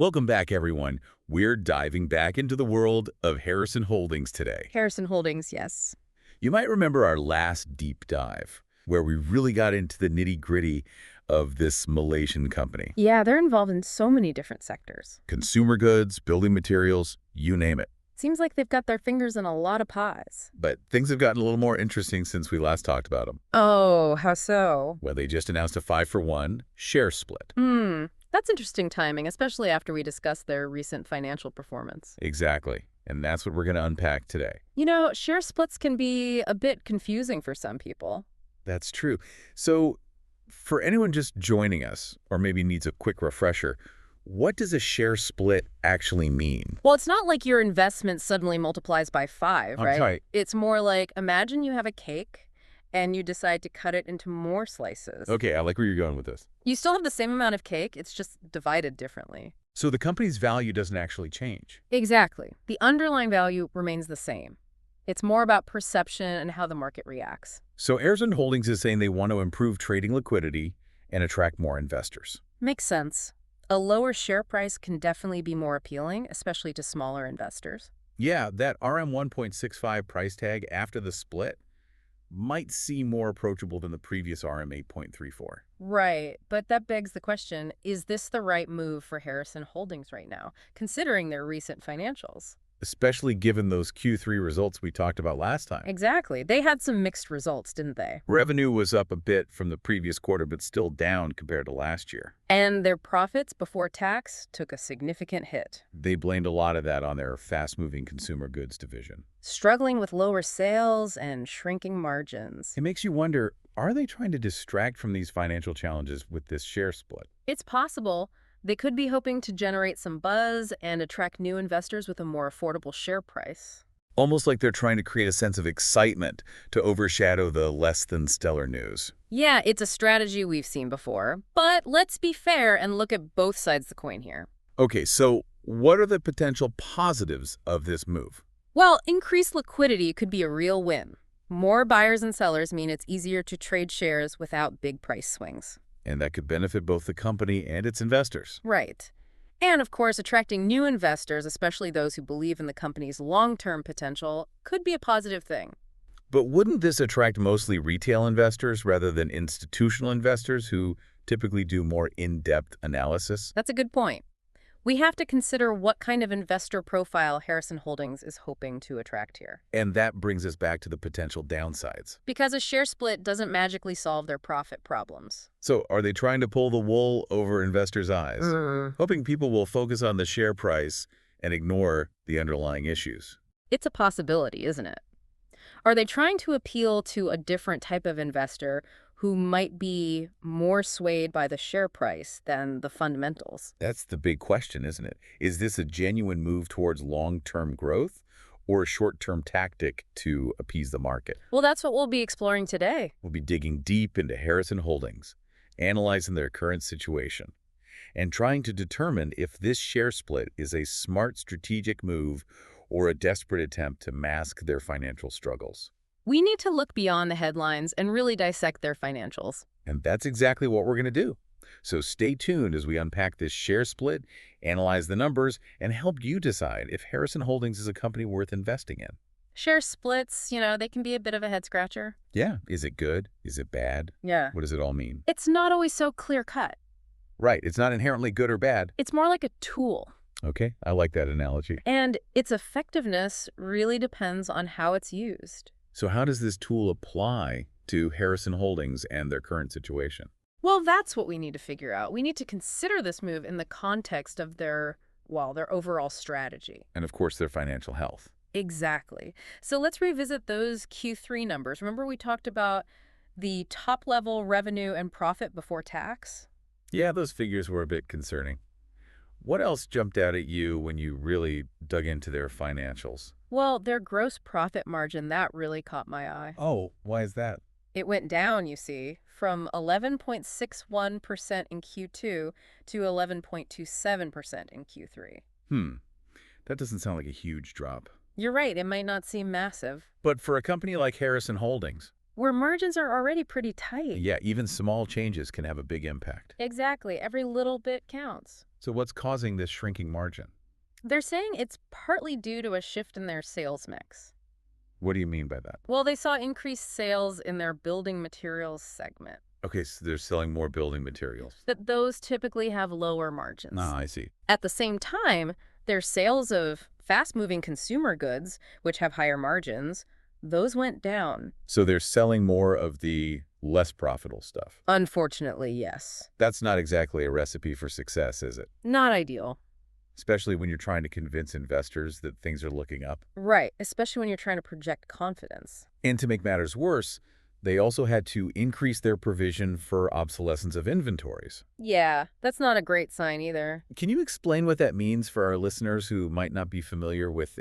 Welcome back, everyone. We're diving back into the world of Harrison Holdings today. Harrison Holdings, yes. You might remember our last deep dive, where we really got into the nitty-gritty of this Malaysian company. Yeah, they're involved in so many different sectors. Consumer goods, building materials, you name it. Seems like they've got their fingers in a lot of pies. But things have gotten a little more interesting since we last talked about them. Oh, how so? Well, they just announced a 5-for-1 share split. That's interesting timing, especially after we discussed their recent financial performance. Exactly. And that's what we're going to unpack today. You know, share splits can be a bit confusing for some people. That's true. So for anyone just joining us, or maybe needs a quick refresher, what does a share split actually mean? Well, it's not like your investment suddenly multiplies by 5, right? Right. It's more like, imagine you have a cake and you decide to cut it into more slices. Okay, I like where you're going with this. You still have the same amount of cake, it's just divided differently. So the company's value doesn't actually change. Exactly. The underlying value remains the same. It's more about perception and how the market reacts. So Harrison Holdings is saying they want to improve trading liquidity and attract more investors. Makes sense. A lower share price can definitely be more appealing, especially to smaller investors. Yeah, that RM 1.65 price tag after the split might seem more approachable than the previous RM 8.34. Right, but that begs the question, is this the right move for Harrison Holdings right now, considering their recent financials? Especially given those Q3 results we talked about last time. Exactly. They had some mixed results, didn't they? Revenue was up a bit from the previous quarter, but still down compared to last year. And their profits before tax took a significant hit. They blamed a lot of that on their fast-moving consumer goods division. Struggling with lower sales and shrinking margins. It makes you wonder, are they trying to distract from these financial challenges with this share split? It's possible. They could be hoping to generate some buzz and attract new investors with a more affordable share price. Almost like they're trying to create a sense of excitement to overshadow the less-than-stellar news. Yeah, it's a strategy we've seen before, but let's be fair and look at both sides of the coin here. Okay, so what are the potential positives of this move? Well, increased liquidity could be a real win. More buyers and sellers mean it's easier to trade shares without big price swings. And that could benefit both the company and its investors. Right. And of course, attracting new investors, especially those who believe in the company's long-term potential, could be a positive thing. But wouldn't this attract mostly retail investors rather than institutional investors who typically do more in-depth analysis? That's a good point. We have to consider what kind of investor profile Harrison Holdings is hoping to attract here. And that brings us back to the potential downsides. Because a share split doesn't magically solve their profit problems. So are they trying to pull the wool over investors' eyes, hoping people will focus on the share price and ignore the underlying issues? It's a possibility, isn't it? Are they trying to appeal to a different type of investor who might be more swayed by the share price than the fundamentals? That's the big question, isn't it? Is this a genuine move towards long-term growth or a short-term tactic to appease the market? Well, that's what we'll be exploring today. We'll be digging deep into Harrison Holdings, analyzing their current situation, and trying to determine if this share split is a smart strategic move or a desperate attempt to mask their financial struggles. We need to look beyond the headlines and really dissect their financials. And that's exactly what we're going to do. So stay tuned as we unpack this share split, analyze the numbers, and help you decide if Harrison Holdings is a company worth investing in. Share splits, they can be a bit of a head-scratcher. Yeah. Is it good? Is it bad? Yeah. What does it all mean? It's not always so clear-cut. Right. It's not inherently good or bad. It's more like a tool. Okay. I like that analogy. And its effectiveness really depends on how it's used. So how does this tool apply to Harrison Holdings and their current situation? Well, that's what we need to figure out. We need to consider this move in the context of their overall strategy. And of course, their financial health. Exactly. So let's revisit those Q3 numbers. Remember we talked about the top-level revenue and profit before tax? Yeah, those figures were a bit concerning. What else jumped out at you when you really dug into their financials? Well, their gross profit margin, that really caught my eye. Oh, why is that? It went down, you see, from 11.61% in Q2 to 11.27% in Q3. That doesn't sound like a huge drop. You're right, it might not seem massive. But for a company like Harrison Holdings, where margins are already pretty tight. Yeah, even small changes can have a big impact. Exactly. Every little bit counts. So what's causing this shrinking margin? They're saying it's partly due to a shift in their sales mix. What do you mean by that? Well, they saw increased sales in their building materials segment, Okay, so they're selling more building materials. but those typically have lower margins. Ah, I see. At the same time, their sales of fast-moving consumer goods, which have higher margins, those went down. So they're selling more of the less profitable stuff. Unfortunately, yes. That's not exactly a recipe for success, is it? Not ideal. Especially when you're trying to convince investors that things are looking up. Right, especially when you're trying to project confidence. And to make matters worse, they also had to increase their provision for obsolescence of inventories. Yeah, that's not a great sign either. Can you explain what that means for our listeners who might not be familiar with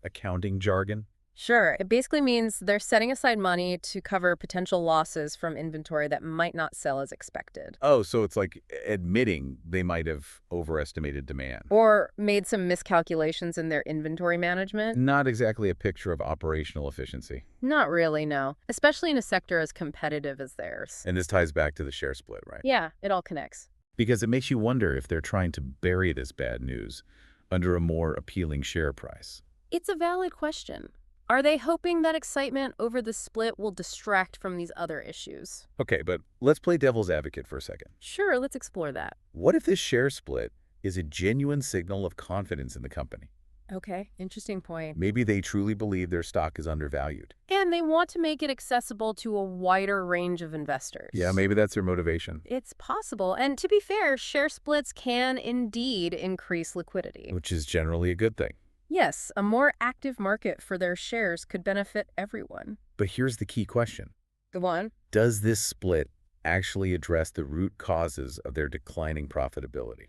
accounting jargon? Sure, it basically means they're setting aside money to cover potential losses from inventory that might not sell as expected. Oh, so it's like admitting they might have overestimated demand. Or made some miscalculations in their inventory management. Not exactly a picture of operational efficiency. Not really, no. Especially in a sector as competitive as theirs. And this ties back to the share split, right? Yeah, it all connects. Because it makes you wonder if they're trying to bury this bad news under a more appealing share price. It's a valid question. Are they hoping that excitement over the split will distract from these other issues? Okay, but let's play devil's advocate for a second. Sure, let's explore that. What if this share split is a genuine signal of confidence in the company? Okay, interesting point. Maybe they truly believe their stock is undervalued. And they want to make it accessible to a wider range of investors. Yeah, maybe that's their motivation. It's possible. And to be fair, share splits can indeed increase liquidity. Which is generally a good thing. Yes, a more active market for their shares could benefit everyone. But here's the key question. Go on. Does this split actually address the root causes of their declining profitability?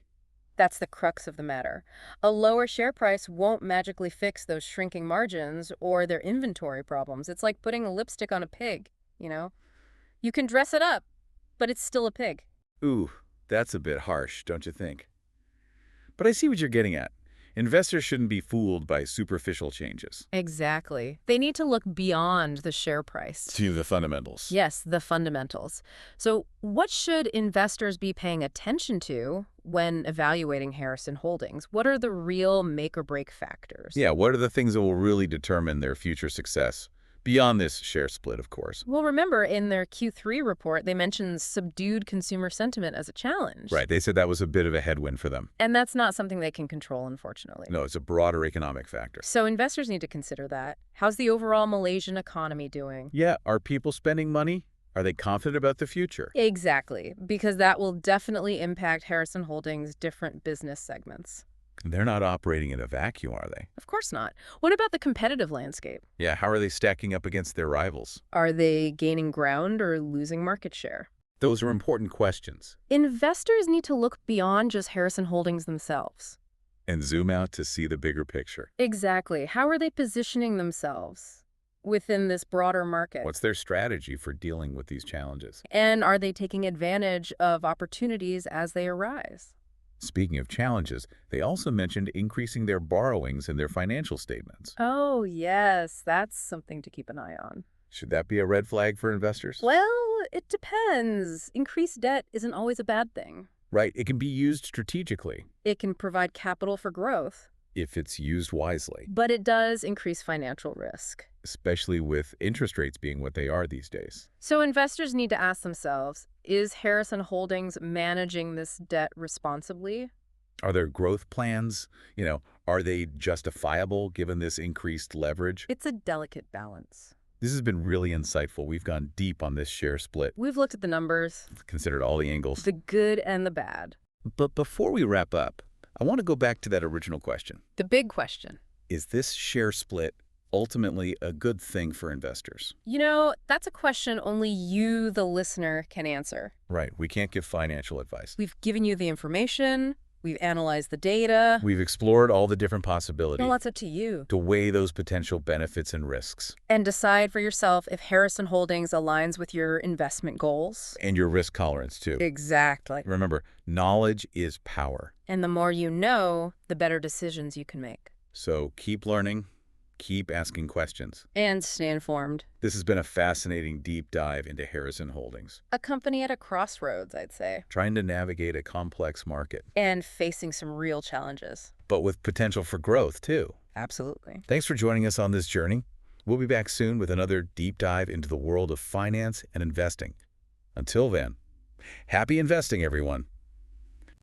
That's the crux of the matter. A lower share price won't magically fix those shrinking margins or their inventory problems. It's like putting a lipstick on a pig, you know? You can dress it up, but it's still a pig. Ooh, that's a bit harsh, don't you think? But I see what you're getting at. Investors shouldn't be fooled by superficial changes. Exactly. They need to look beyond the share price. To the fundamentals. Yes, the fundamentals. So what should investors be paying attention to when evaluating Harrison Holdings? What are the real make-or-break factors? Yeah, what are the things that will really determine their future success? Beyond this share split, of course. Well, remember, in their Q3 report, they mentioned subdued consumer sentiment as a challenge. Right, they said that was a bit of a headwind for them. And that's not something they can control, unfortunately. No, it's a broader economic factor. So investors need to consider that. How's the overall Malaysian economy doing? Yeah, are people spending money? Are they confident about the future? Exactly, because that will definitely impact Harrison Holdings' different business segments. They're not operating in a vacuum, are they? Of course not. What about the competitive landscape? Yeah, how are they stacking up against their rivals? Are they gaining ground or losing market share? Those are important questions. Investors need to look beyond just Harrison Holdings themselves. And zoom out to see the bigger picture. Exactly. How are they positioning themselves within this broader market? What's their strategy for dealing with these challenges? And are they taking advantage of opportunities as they arise? Speaking of challenges, they also mentioned increasing their borrowings in their financial statements. Oh, yes. That's something to keep an eye on. Should that be a red flag for investors? Well, it depends. Increased debt isn't always a bad thing. Right, it can be used strategically It can provide capital for growth, if it's used wisely, but it does increase financial risk. especially with interest rates being what they are these days. So investors need to ask themselves, is Harrison Holdings managing this debt responsibly? Are there growth plans? Are they justifiable given this increased leverage? It's a delicate balance. This has been really insightful. We've gone deep on this share split, We've looked at the numbers, considered all the angles. the good and the bad. But before we wrap up, I want to go back to that original question. The big question. Is this share split ultimately a good thing for investors? You know, that's a question only you, the listener, can answer. Right, we can't give financial advice. We've given you the information. We've analyzed the data. We've explored all the different possibilities Well, that's up to you. to weigh those potential benefits and risks. And decide for yourself if Harrison Holdings aligns with your investment goals. And your risk tolerance, too. Exactly. Remember, knowledge is power. And the more you know, the better decisions you can make. So keep learning, keep asking questions. And stay informed. This has been a fascinating deep dive into Harrison Holdings, A company at a crossroads, I'd say. trying to navigate a complex market, And facing some real challenges. but with potential for growth, too. Absolutely. Thanks for joining us on this journey. We'll be back soon with another deep dive into the world of finance and investing. Until then, happy investing, everyone.